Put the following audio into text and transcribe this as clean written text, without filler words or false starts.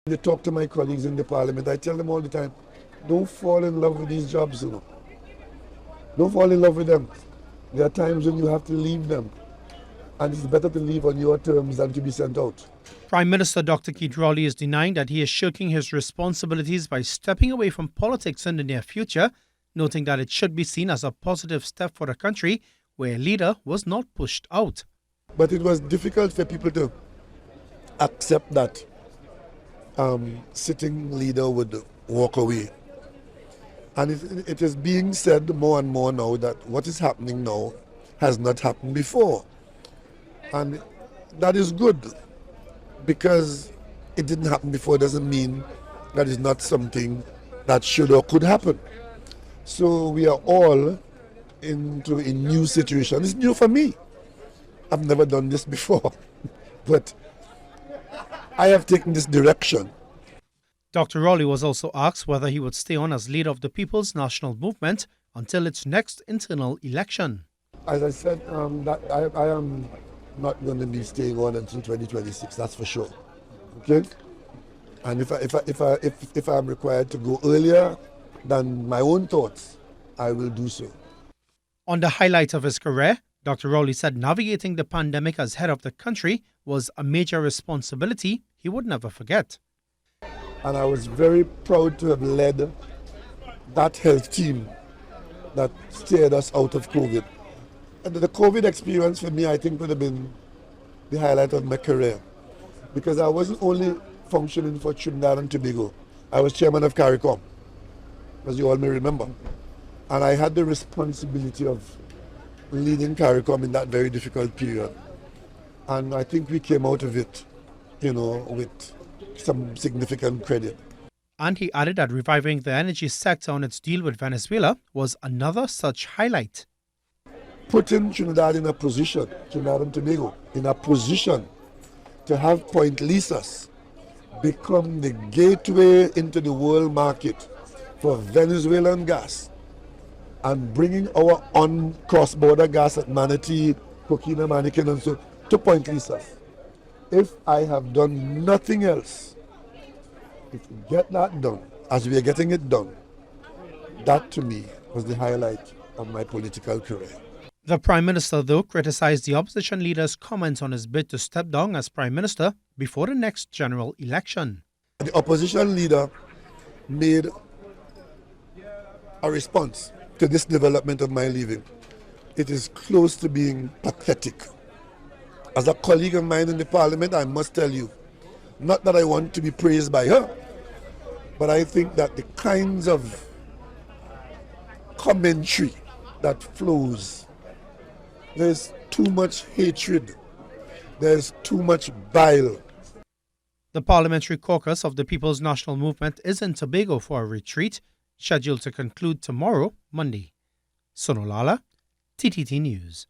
They talk to my colleagues in the parliament. I tell them all the time, don't fall in love with these jobs, Don't fall in love with them. There are times when you have to leave them. And it's better to leave on your terms than to be sent out. Prime Minister Dr Keith Rowley is denying that he is shirking his responsibilities by stepping away from politics in the near future, noting that it should be seen as a positive step for the country where a leader was not pushed out. But it was difficult for people to accept that sitting leader would walk away. And it is being said more and more now that what is happening now has not happened before. And that is good, because it didn't happen before doesn't mean that it's not something that should or could happen. So we are all into a new situation. It's new for me. I've never done this before, but I have taken this direction. Dr. Rowley was also asked whether he would stay on as leader of the People's National Movement until its next internal election. As I said, that I am not going to be staying on until 2026. That's for sure. Okay, and if I'm required to go earlier than my own thoughts, I will do so. On the highlight of his career, Dr. Rowley said navigating the pandemic as head of the country was a major responsibility he would never forget. And I was very proud to have led that health team that steered us out of COVID. And the COVID experience for me, I think, would have been the highlight of my career, because I wasn't only functioning for Trinidad and Tobago. I was chairman of CARICOM, as you all may remember. And I had the responsibility of leading CARICOM in that very difficult period. And I think we came out of it, with some significant credit. And he added that reviving the energy sector on its deal with Venezuela was another such highlight. Putting Trinidad and Tobago in a position to have Point Lisas become the gateway into the world market for Venezuelan gas, and bringing our cross-border gas at Manatee, Coquina, Manikin, and so to Point Lisas. If I have done nothing else, if we get that done, as we are getting it done, that to me was the highlight of my political career. The Prime Minister, though, criticized the opposition leader's comments on his bid to step down as Prime Minister before the next general election. The opposition leader made a response to this development of my leaving. It is close to being pathetic. As a colleague of mine in the parliament, I must tell you, not that I want to be praised by her, but I think that the kinds of commentary that flows, there's too much hatred, there's too much bile. The Parliamentary Caucus of the People's National Movement is in Tobago for a retreat, scheduled to conclude tomorrow, Monday. Sunil Lalla, TTT News.